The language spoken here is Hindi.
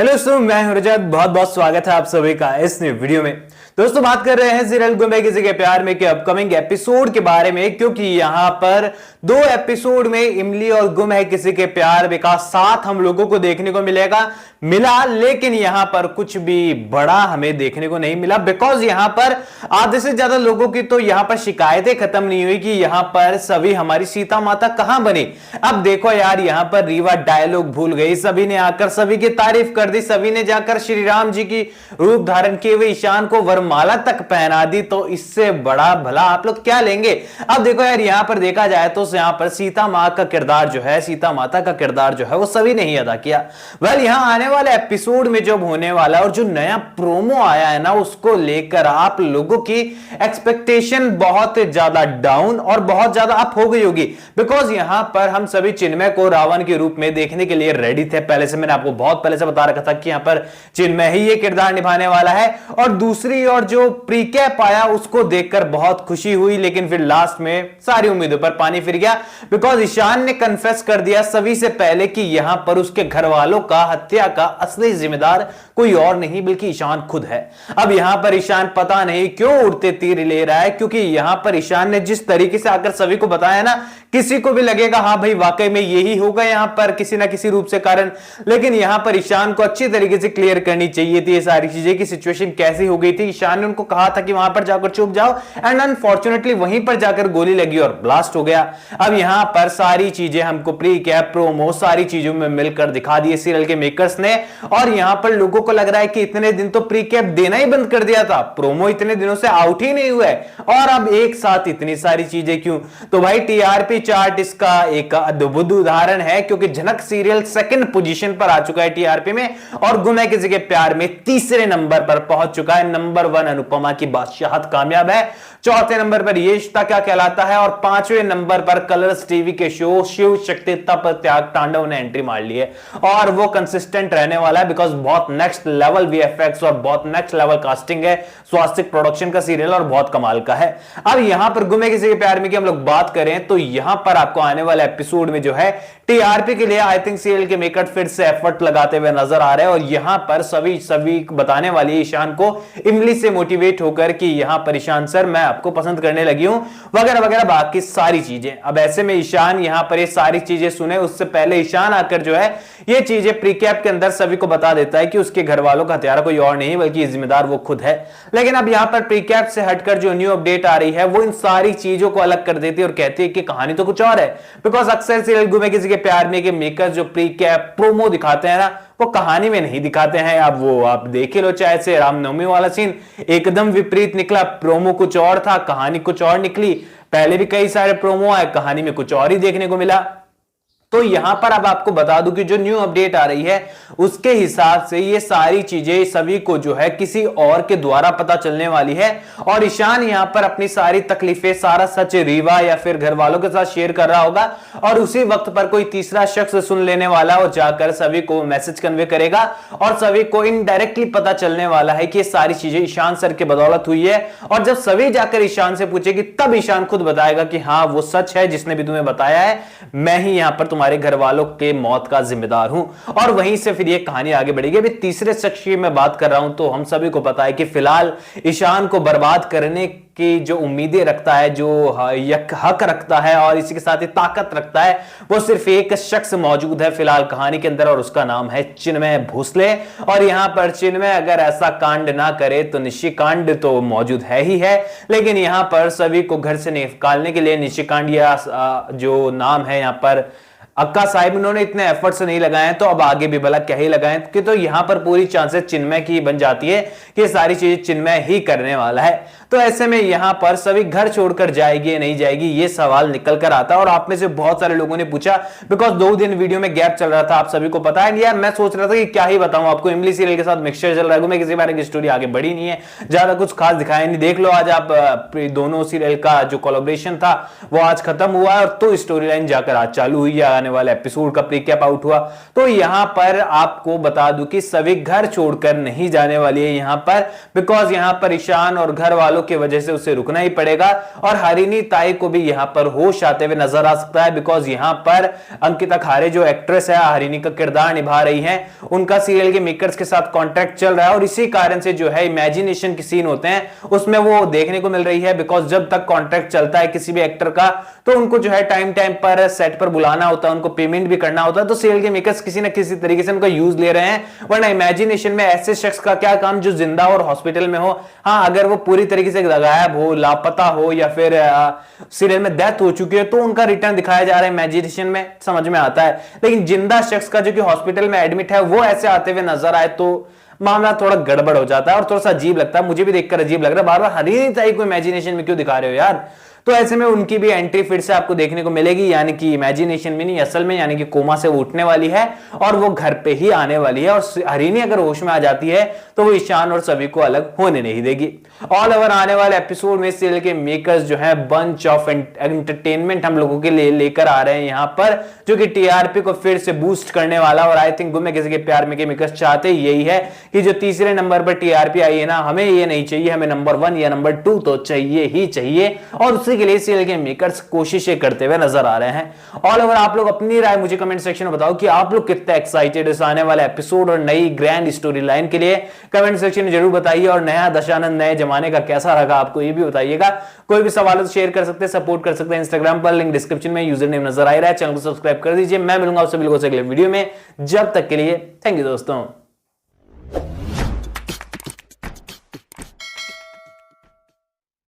हेलो दोस्तों, मैं हूं रजत। बहुत बहुत स्वागत है आप सभी का इस नए वीडियो में। दोस्तों बात कर रहे हैं सीरियल गुम है किसी के प्यार में के अपकमिंग एपिसोड के बारे में, क्योंकि यहां पर दो एपिसोड में इमली और गुम है किसी के प्यार में का साथ हम लोगों को देखने को मिला, लेकिन यहां पर कुछ भी बड़ा हमें देखने को नहीं मिला। बिकॉज यहां पर आधे से ज्यादा लोगों की तो यहां पर शिकायतें खत्म नहीं हुई कि यहां पर सभी हमारी सीता माता कहां बनी। अब देखो यार, यहां पर रीवा डायलॉग भूल गई, सभी ने आकर सभी की तारीफ कर दी, सभी ने जाकर श्री राम जी की रूप धारण किए हुए ईशान को वरमाला तक पहना दी। तो इससे बड़ा भला आप लोग क्या लेंगे। अब देखो यार, यहां पर देखा जाए तो यहां पर सीता मां का किरदार जो है, सीता माता का किरदार जो है वो सभी ने ही अदा किया। वेल यहां आने वाले एपिसोड में जो होने वाला और जो नया प्रोमो आया है ना, उसको लेकर आप लोगों की एक्सपेक्टेशन बहुत ज्यादा डाउन और बहुत ज्यादा अप हो गई होगी। बिकॉज यहां पर हम सभी चिन्मय को रावण के रूप में देखने के लिए रेडी थे। पहले से मैंने आपको बहुत पहले से बता रखा था कि यहां पर चिन्मय ही ये किरदार निभाने वाला है। और दूसरी ओर जो प्रीकैप आया उसको देखकर बहुत खुशी हुई, लेकिन फिर लास्ट में सारी उम्मीदों पर पानी फिर गया। बिकॉज ईशान ने कन्फेस कर दिया सभी से पहले कि यहां पर उसके घर वालों का हत्या का असली जिम्मेदार कोई और नहीं बल्कि ईशान खुद है। अब यहां पर ईशान पता नहीं क्यों उड़ते तीर ले रहा है, क्योंकि यहां पर ईशान ने जिस तरीके से आकर सभी को बताया ना, किसी को भी लगेगा हाँ भाई वाकई में यही होगा यहां पर किसी ना किसी रूप से कारण। लेकिन यहां पर ईशान को अच्छी तरीके से क्लियर करनी चाहिए थी ये सारी चीजें की सिचुएशन कैसी हो गई थी। ईशान ने उनको कहा था कि वहां पर जाकर छुप जाओ, एंड अनफॉर्चुनेटली वहीं पर जाकर गोली लगी और ब्लास्ट हो गया। अब यहां पर सारी चीजें हमको प्री कैप प्रोमो सारी चीजों में मिलकर दिखा दी सीरियल के मेकर्स ने। और यहां पर लोगों को लग रहा है कि इतने दिन तो प्री कैप देना ही बंद कर दिया था, प्रोमो इतने दिनों से आउट ही नहीं हुआ है, और अब एक साथ इतनी सारी चीजें क्यों। तो भाई टीआरपी चार्ट इसका एक अद्भुत उदाहरण है, क्योंकि झनक सीरियल सेकंड पोजीशन पर आ चुका है टीआरपी में, और गुम है किसी के प्यार में तीसरे नंबर पर पहुंच चुका है। नंबर 1 अनुपमा की बादशाहत कामयाब है, चौथे नंबर पर ये रिश्ता क्या कहलाता है, और पांचवें नंबर पर कलर्स टीवी के शो शिव शक्ति तप त्याग तांडव ने एंट्री मार ली है। और वो कंसिस्टेंट रहने वाला है, बिकॉज बहुत नेक्स्ट लेवल वीएफएक्स और बहुत नेक्स्ट लेवल कास्टिंग है, स्वास्तिक प्रोडक्शन का सीरियल और बहुत कमाल का है। अब यहां पर गुम है किसी के प्यार में की हम लोग बात करें तो यहां पर आपको आने वाले एपिसोड में जो है टीआरपी के लिए आई थिंक सीरियल के मेकर फिर से एफर्ट लगाते हुए नजर आ रहे हैं। और यहां पर सभी बताने वाली ईशान को इमली से मोटिवेट होकर कि यहां पर ईशान सर मैं आपको पसंद करने लगी हूं वगैरह वगैरह बाकी सारी चीजें। अब ऐसे में ईशान यहां पर ये सारी चीजें सुने उससे पहले ईशान आकर जो है ये चीजें प्रीकैप के अंदर सभी को बता देता है कि उसके घर वालों का हत्यारा कोई और नहीं बल्कि जिम्मेदार वो खुद है। लेकिन अब यहां पर प्रीकैप से हटकर जो न्यू अपडेट आ रही है वो इन सारी चीजों को अलग कर देती है और कहती है कि कहानी तो कुछ और है। बिकॉज अक्सर सीरियल गुम है किसी के प्यार में के मेकर जो प्रीकैप प्रोमो दिखाते हैं ना, वो कहानी में नहीं दिखाते हैं। अब वो आप देख लो, चाहे से रामनवमी वाला सीन एकदम विपरीत निकला, प्रोमो कुछ और था कहानी कुछ और निकली। पहले भी कई सारे प्रोमो आए, कहानी में कुछ और ही देखने को मिला। तो यहां पर अब आपको बता दूं कि जो न्यू अपडेट आ रही है उसके हिसाब से ये सारी चीजें सभी को जो है किसी और के द्वारा पता चलने वाली है। और ईशान यहां पर अपनी सारी तकलीफें सारा सच रीवा या फिर घर वालों के साथ शेयर कर रहा होगा, और उसी वक्त पर कोई तीसरा शख्स सुन लेने वाला और जाकर सभी को मैसेज कन्वे करेगा और सभी को इनडायरेक्टली पता चलने वाला है कि ये सारी चीजें ईशान सर की बदौलत हुई है। और जब सभी जाकर ईशान से पूछेगी तब ईशान खुद बताएगा कि हाँ वो सच है जिसने भी तुम्हें बताया है, मैं ही यहां पर तुम्हारे घर वालों के मौत का जिम्मेदार हूं। और वहीं से फिर ये कहानी आगे बढ़ेगी। अभी तीसरे शख्स की मैं बात कर रहा हूं तो हम सभी को पता है कि फिलहाल ईशान को बर्बाद करने की जो उम्मीदें रखता है, जो हक रखता है और इसी के साथ ही ताकत रखता है, वो सिर्फ एक शख्स मौजूद है फिलहाल कहानी के अंदर, और उसका नाम है चिन्मय भोसले। और यहां पर चिन्मय अगर ऐसा कांड ना करे तो निशिकांड तो मौजूद है ही है, लेकिन यहां पर सभी को घर से निकालने के लिए निशिकांड या जो नाम है यहां पर अक्का साहिब, उन्होंने इतने एफर्ट्स नहीं लगाए तो अब आगे भी भला क्या ही लगाएं, कि तो यहां पर पूरी चांसेस चिन्मय की बन जाती है कि सारी चीजें चिन्मय ही करने वाला है। तो ऐसे में यहां पर सभी घर छोड़कर जाएगी नहीं जाएगी ये सवाल निकल कर आता है। और आप में से बहुत सारे लोगों ने पूछा, बिकॉज 2 दिन वीडियो में गैप चल रहा था, आप सभी को पता है यार, मैं सोच रहा था कि क्या ही बताऊं आपको, इमली सीरियल के साथ मिक्सचर चल रहा है, किसी बारे की स्टोरी आगे बढ़ी नहीं है, ज्यादा कुछ खास दिखाया नहीं। देख लो आज आप दोनों सीरियल का जो कोलैबोरेशन था वो आज खत्म हुआ और तो स्टोरी लाइन जाकर आज चालू हुई, आने वाले एपिसोड का प्रीकैप आउट हुआ। तो यहां पर आपको बता दूं कि सभी घर छोड़कर नहीं जाने वाली है यहां पर, बिकॉज यहां पर ईशान और घर वालों सवालों की वजह से उसे रुकना ही पड़ेगा और हरिणी ताई को भी यहां पर होश आते हुए नजर आ सकता है, बिकॉज यहां पर अंकिता खारे जो एक्ट्रेस है हरिणी का किरदार निभा रही है, उनका सीरियल के मेकर्स के साथ कॉन्ट्रैक्ट चल रहा है और इसी कारण से जो है इमेजिनेशन के सीन होते हैं उसमें वो देखने को मिल रही है। बिकॉज जब तक कॉन्ट्रैक्ट चलता है किसी भी एक्टर का तो उनको जो है टाइम टाइम पर सेट पर बुलाना होता है, उनको पेमेंट भी करना होता है, तो सीरियल के मेकर्स किसी ना किसी तरीके से उनका यूज ले रहे हैं। वरना इमेजिनेशन में ऐसे शख्स का क्या काम जो जिंदा और हॉस्पिटल में हो। हाँ, अगर वो पूरी तरीके से गायब हो, लापता हो या फिर सीरियल में डेथ हो चुकी है तो उनका रिटर्न दिखाया जा रहा है इमेजिनेशन में, समझ में आता है। लेकिन जिंदा शख्स का जो कि हॉस्पिटल में एडमिट है वो ऐसे आते हुए नजर आए तो मामला थोड़ा गड़बड़ हो जाता है और थोड़ा सा अजीब लगता है। मुझे भी देखकर अजीब लग रहा है, बार बार हरिणी ताई को इमेजिनेशन में क्यों दिखा रहे हो यार। तो ऐसे में उनकी भी एंट्री फिर से आपको देखने को मिलेगी, यानी कि इमेजिनेशन में नहीं असल में, यानी कि कोमा से वो उठने वाली है और वो घर पे ही आने वाली है। और हरिणी अगर होश में आ जाती है तो वो ईशान और सभी को अलग होने नहीं देगी। ऑल ओवर आने वाले एपिसोड में सीरियल के मेकर्स जो है बंच ऑफ एंटरटेनमेंट हम लोगों के लिए लेकर आ रहे हैं यहाँ पर, जो कि टीआरपी को फिर से बूस्ट करने वाला। और आई थिंक गुम है किसी के प्यार में के मेकर्स चाहते ही यही है कि जो तीसरे नंबर पर टीआरपी आई है ना, हमें ये नहीं चाहिए, हमें नंबर 1 या नंबर 2 तो चाहिए ही चाहिए। और उसी के लिए सीरियल के मेकर्स कोशिशें करते हुए नजर आ रहे हैं। ऑल ओवर आप लोग अपनी राय मुझे कमेंट सेक्शन में बताओ कि आप लोग कितने एक्साइटेड इस आने वाले एपिसोड और नई ग्रैंड स्टोरी लाइन के लिए। कमेंट सेक्शन में जरूर बताइए और नया दशानंद नए जमाने का कैसा लगा आपको ये भी बताइएगा। कोई भी सवाल तो शेयर कर सकते हैं, सपोर्ट कर सकते हैं इंस्टाग्राम पर, लिंक डिस्क्रिप्शन में यूजर नेम नजर आ रहा है। चैनल को सब्सक्राइब कर दीजिए। मैं मिलूंगा आपसे बिल्कुल अगले वीडियो में, जब तक के लिए थैंक यू दोस्तों।